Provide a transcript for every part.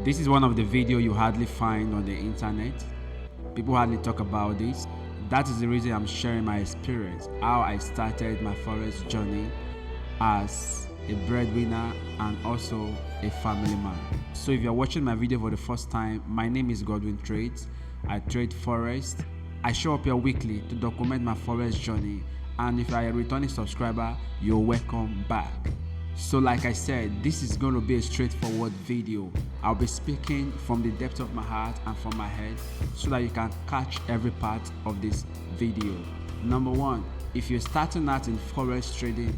This is one of the videos you hardly find on the internet. People hardly talk about this. That is the reason I'm sharing my experience, how I started my Forex journey as a breadwinner and also a family man. So if you're watching my video for the first time, my name is Godwin Trades. I trade Forex. I show up here weekly to document my Forex journey, and if you are a returning subscriber, you're welcome back. So like I said, this is going to be a straightforward video. I'll be speaking from the depth of my heart and from my head so that you can catch every part of this video. Number one, if you're starting out in Forex trading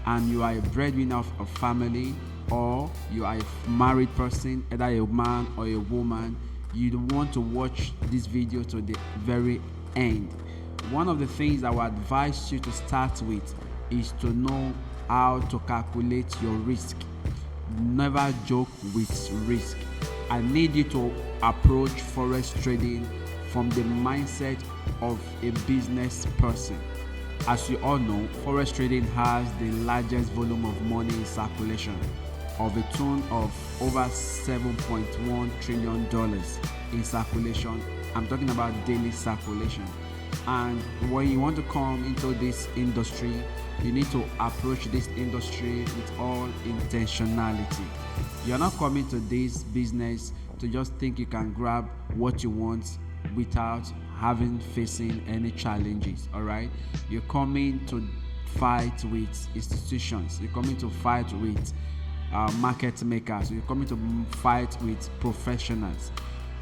and you are a breadwinner of a family, or you are a married person, either a man or a woman, you want to watch this video to the very end. One of the things I would advise you to start with is to know how to calculate your risk. Never joke with risk. I need you to approach Forex trading from the mindset of a business person. As you all know, Forex trading has the largest volume of money in circulation, of a tune of over $7.1 trillion in circulation. I'm talking about daily circulation. And when you want to come into this industry, you need to approach this industry with all intentionality. You're not coming to this business to just think you can grab what you want without facing any challenges. All right, you're coming to fight with institutions, you're coming to fight with market makers, you're coming to fight with professionals.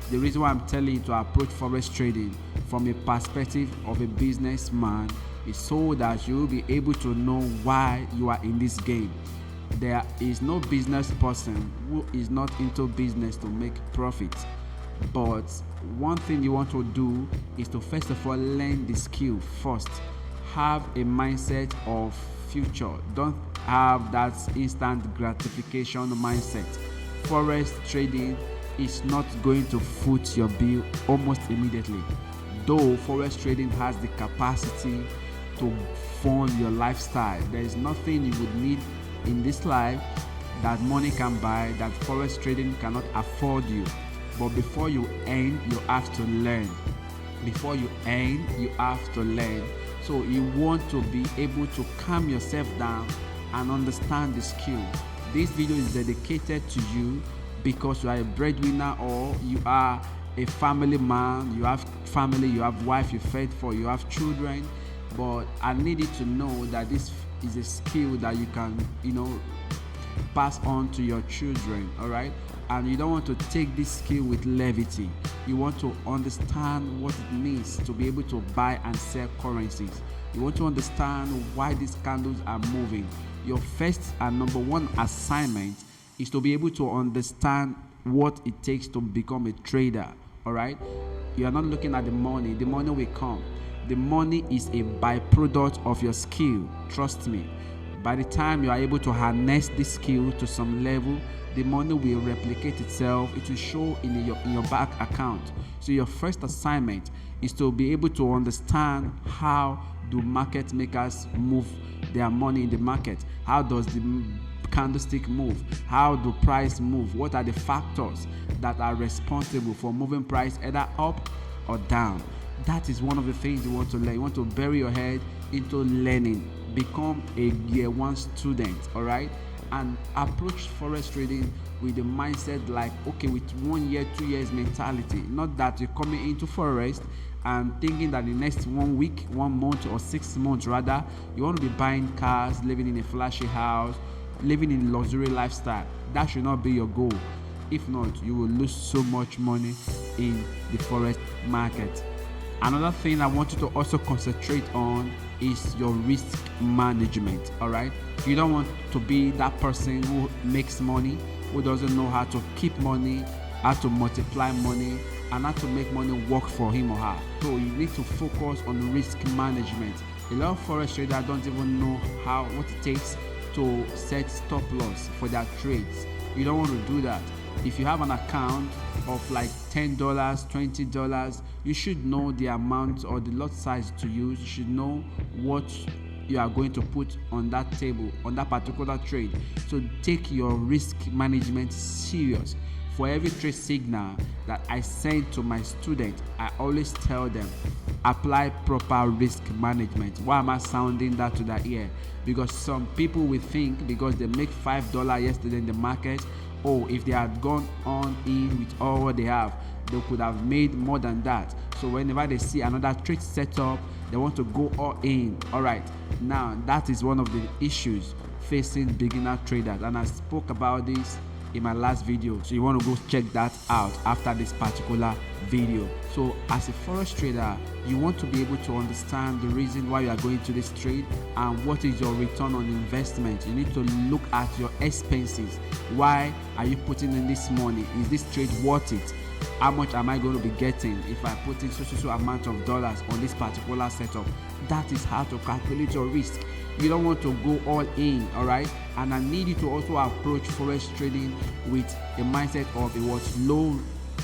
The reason why I'm telling you to approach Forex trading from a perspective of a businessman is so that you will be able to know why you are in this game. There is no business person who is not into business to make profit. But one thing you want to do is to first of all learn the skill first. Have a mindset of future. Don't have that instant gratification mindset. Forex trading is not going to foot your bill almost immediately. Though Forex trading has the capacity to fund your lifestyle, there is nothing you would need in this life that money can buy that Forex trading cannot afford you. But before you earn, you have to learn. Before you earn, you have to learn. So you want to be able to calm yourself down and understand the skill. This video is dedicated to you because you are a breadwinner, or you are a family man, you have family, you have wife you fed for, you have children. But I need you to know that this is a skill that you can, pass on to your children. All right, and you don't want to take this skill with levity. You want to understand what it means to be able to buy and sell currencies. You want to understand why these candles are moving. Your first and number one assignment is to be able to understand what it takes to become a trader. All right, you are not looking at the money will come. The money is a byproduct of your skill. Trust me. By the time you are able to harness this skill to some level, the money will replicate itself. It will show in your bank account. So your first assignment is to be able to understand how do market makers move their money in the market. How does the candlestick move? How do price move? What are the factors that are responsible for moving price either up or down? That is one of the things you want to learn. You want to bury your head into learning. Become a year one student, all right? And approach Forex trading with the mindset like, okay, with 1 year, 2 years mentality. Not that you're coming into Forex and thinking that the next 1 week, 1 month, or 6 months rather, you want to be buying cars, living in a flashy house, living in luxury lifestyle. That should not be your goal. If not, you will lose so much money in the Forex market. Another thing I want you to also concentrate on is your risk management. All right, you don't want to be that person who makes money, who doesn't know how to keep money, how to multiply money, and how to make money work for him or her. So you need to focus on risk management. A lot of Forex traders don't even know what it takes to set stop loss for their trades. You don't want to do that. If you have an account of like $10, $20, you should know the amount or the lot size to use. You should know what you are going to put on that table, on that particular trade. So take your risk management serious. For every trade signal that I send to my students, I always tell them, apply proper risk management. Why am I sounding that to their ear? Because some people will think because they make $5 yesterday in the market, oh, if they had gone on in with all what they have, they could have made more than that. So whenever they see another trade setup, they want to go all in. All right, now that is one of the issues facing beginner traders, and I spoke about this in my last video, so you want to go check that out after this particular video. So as a forex trader, you want to be able to understand the reason why you are going to this trade and what is your return on investment. You need to look at your expenses. Why are you putting in this money? Is this trade worth it? How much am I going to be getting if I put in so amount of dollars on this particular setup? That is how to calculate your risk. You don't want to go all in, all right? And I need you to also approach forex trading with a mindset of it was low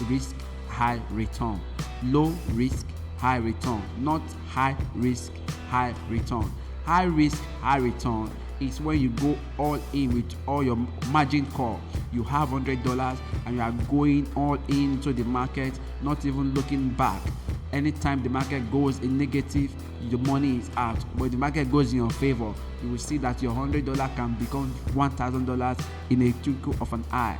risk, high return. Low risk, high return, not high risk, high return. High risk, high return is when you go all in with all your margin call. You have $100 and you are going all into the market, not even looking back. Anytime the market goes in negative, your money is out. But if the market goes in your favor, you will see that your $100 can become $1,000 in a twinkle of an eye.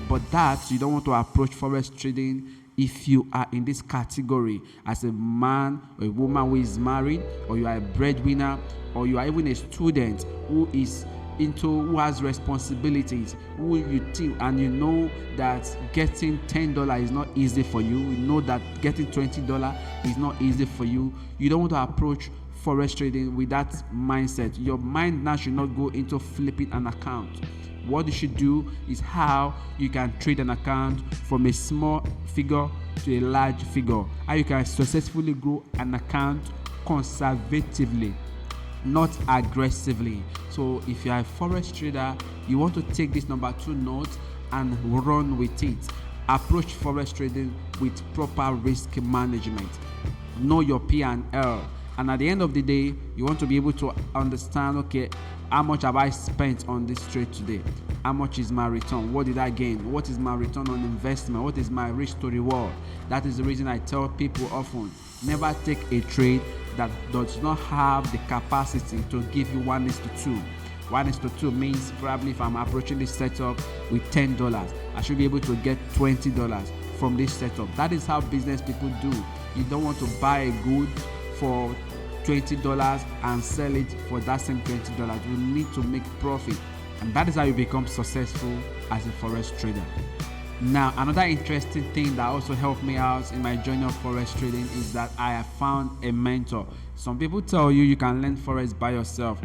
But that you don't want to approach forex trading if you are in this category as a man or a woman who is married, or you are a breadwinner, or you are even a student who has responsibilities, who you think and you know that getting $10 is not easy for you. You know that getting $20 is not easy for you. You don't want to approach forex trading with that mindset. Your mind now should not go into flipping an account. What you should do is how you can trade an account from a small figure to a large figure. How you can successfully grow an account conservatively, not aggressively. So if you are a forex trader, you want to take this number 2 note and run with it. Approach forex trading with proper risk management. Know your P&L. And at the end of the day, you want to be able to understand, okay, how much have I spent on this trade today? How much is my return? What did I gain? What is my return on investment? What is my risk to reward? That is the reason I tell people often, never take a trade that does not have the capacity to give you 1:2. 1:2 means probably if I'm approaching this setup with $10, I should be able to get $20 from this setup. That is how business people do. You don't want to buy a good for $20 and sell it for that same $20. You need to make profit, and that is how you become successful as a forex trader. Now, another interesting thing that also helped me out in my journey of forex trading is that I have found a mentor. Some people tell you can learn forex by yourself.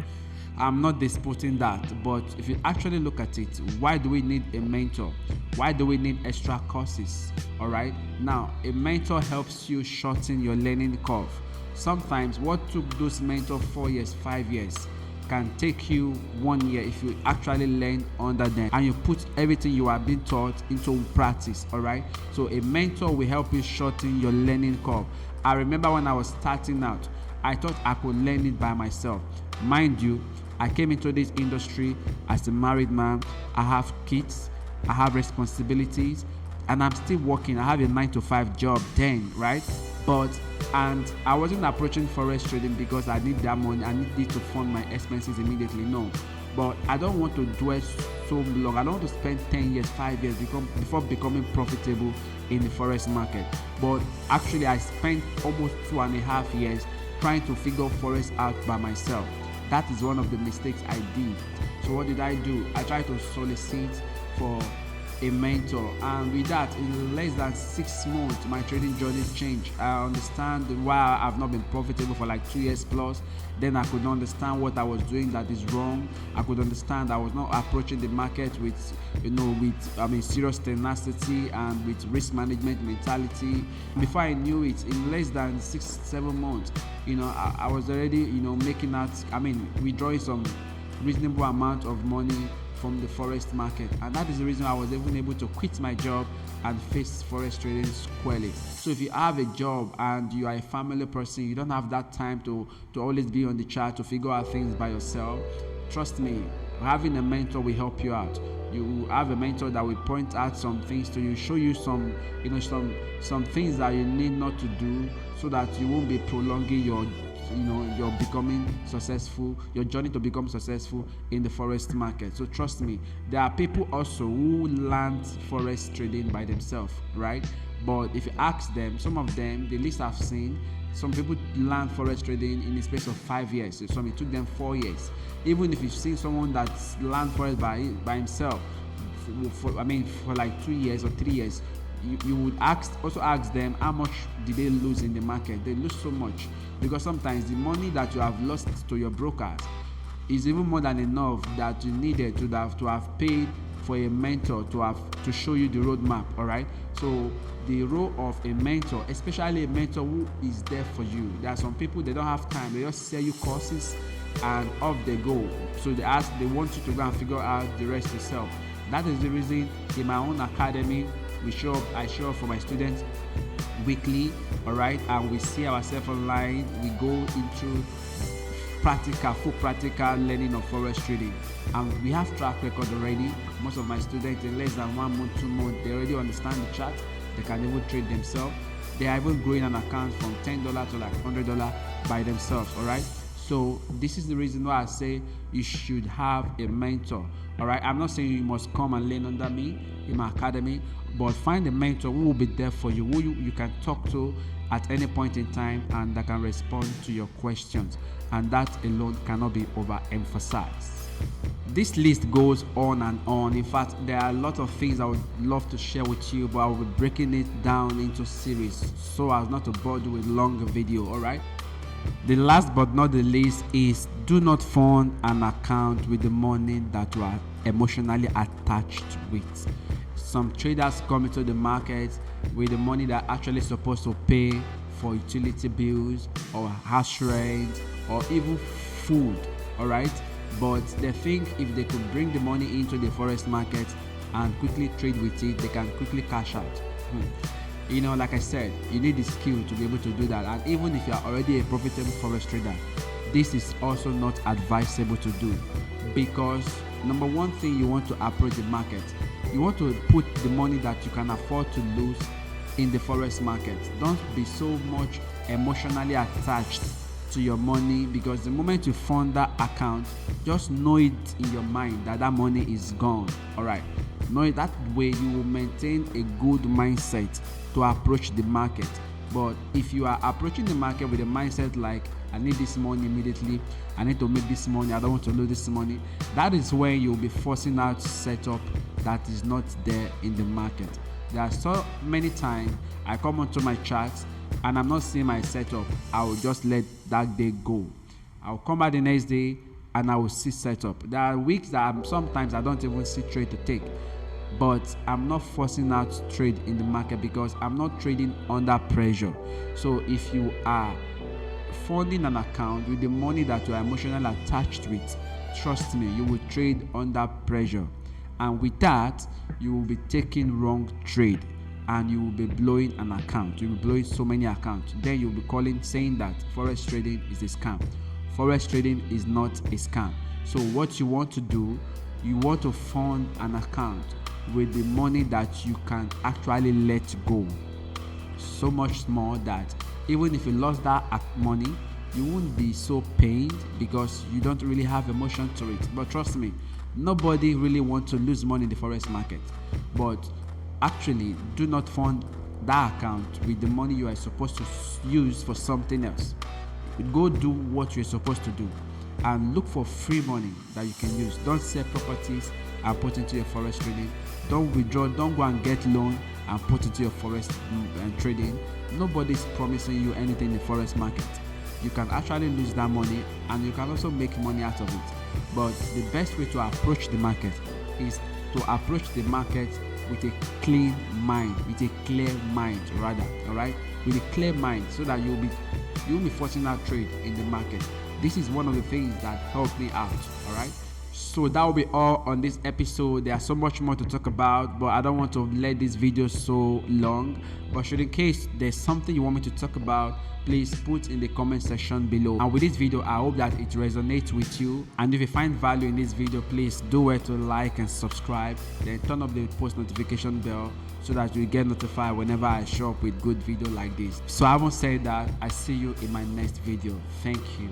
I'm not disputing that, but if you actually look at it, why do we need a mentor? Why do we need extra courses? All right, now a mentor helps you shorten your learning curve. Sometimes what took those mentors 4 years, 5 years can take you 1 year if you actually learn under them and you put everything you have been taught into practice. All right, so a mentor will help you shorten your learning curve. I remember when I was starting out, I thought I could learn it by myself. Mind you, I came into this industry as a married man. I have kids, I have responsibilities, and I'm still working. I have a 9-to-5 job then, right? And I wasn't approaching forex trading because I need that money. I need to fund my expenses immediately. No, but I don't want to dwell so long. I don't want to spend 10 years, 5 years before becoming profitable in the forex market. But actually, I spent almost 2.5 years trying to figure forex out by myself. That is one of the mistakes I did. So what did I do? I tried to solicit for a mentor, and with that, in less than 6 months, my trading journey changed. I understand why I've not been profitable for like 2 years plus. Then I could understand what I was doing that is wrong. I could understand I was not approaching the market with serious tenacity and with risk management mentality. Before I knew it, in less than 6-7 months, I was already withdrawing some reasonable amount of money from the forex market, and that is the reason I was even able to quit my job and face forex trading squarely. So if you have a job and you are a family person, you don't have that time to always be on the chart to figure out things by yourself, trust me, having a mentor will help you out. You have a mentor that will point out some things to you, show you some, some things that you need not to do, so that you won't be prolonging your becoming successful, your journey to become successful in the forex market. So trust me, there are people also who learn forex trading by themselves, right? But if you ask them, some of them, the least I've seen, some people learn forex trading in the space of 5 years. Some it took them 4 years. Even if you've seen someone that's learned forex by himself for like 2 years or 3 years, you would also ask them how much did they lose in the market. They lose so much, because sometimes the money that you have lost to your brokers is even more than enough that you needed to have paid for a mentor to show you the roadmap. All right, so the role of a mentor, especially a mentor who is there for you. There are some people, they don't have time, they just sell you courses and off they go. So they want you to go and figure out the rest yourself. That is the reason in my own academy I show up for my students weekly, all right, and we see ourselves online. We go into full practical learning of forex trading, and we have track record already. Most of my students, in less than 1 month, 2 months, they already understand the chart. They can even trade themselves. They are even growing an account from $10 to like $100 by themselves. All right, so this is the reason why I say you should have a mentor. All right, I'm not saying you must come and learn under me in my academy, but find a mentor who will be there for you, who you can talk to at any point in time, and that can respond to your questions. And that alone cannot be overemphasized. This list goes on and on. In fact, there are a lot of things I would love to share with you, but I will be breaking it down into series so as not to bore you with longer video. All right. The last but not the least is, do not fund an account with the money that you are emotionally attached with. Some traders come into the market with the money that are actually supposed to pay for utility bills or house rent or even food, all right? But they think if they could bring the money into the forex market and quickly trade with it, they can quickly cash out. Like I said, you need the skill to be able to do that. And even if you are already a profitable forex trader, this is also not advisable to do, because number one thing, you want to approach the market. You want to put the money that you can afford to lose in the forex market. Don't be so much emotionally attached to your money, because the moment you fund that account, just know it in your mind that that money is gone. All right, know it. That way you will maintain a good mindset to approach the market. But if you are approaching the market with a mindset like, I need this money immediately, I need to make this money, I don't want to lose this money, that is when you'll be forcing out setup that is not there in the market. There are so many times I come onto my charts and I'm not seeing my setup. I will just let that day go. I'll come back the next day and I will see setup. There are weeks that sometimes I don't even see trade to take, but I'm not forcing out trade in the market because I'm not trading under pressure. So if you are funding an account with the money that you are emotionally attached with, trust me, you will trade under pressure, and with that you will be taking wrong trade and you will be blowing an account. You will be blowing so many accounts. Then you'll be saying that forex trading is a scam. Forex trading is not a scam. So what you want to do, you want to fund an account with the money that you can actually let go. So much more that even if you lost that money, you won't be so pained because you don't really have emotion to it. But trust me, nobody really wants to lose money in the forex market. But actually, do not fund that account with the money you are supposed to use for something else. Go do what you're supposed to do and look for free money that you can use. Don't sell properties and put into your forex trading. Don't withdraw, don't go and get loan and put into your forex trading. Nobody's promising you anything in the forex market. You can actually lose that money and you can also make money out of it. But the best way to approach the market is to approach the market with a clean mind, with a clear mind rather, all right? With a clear mind, so that you'll be forcing out trade in the market. This is one of the things that helped me out, all right? So that will be all on this episode. There's so much more to talk about, but I don't want to let this video so long. But should in case there's something you want me to talk about, please put in the comment section below. And with this video, I hope that it resonates with you. And if you find value in this video, please do well to like and subscribe. Then turn up the post notification bell so that you get notified whenever I show up with good video like this. So I won't say that. I see you in my next video. Thank you.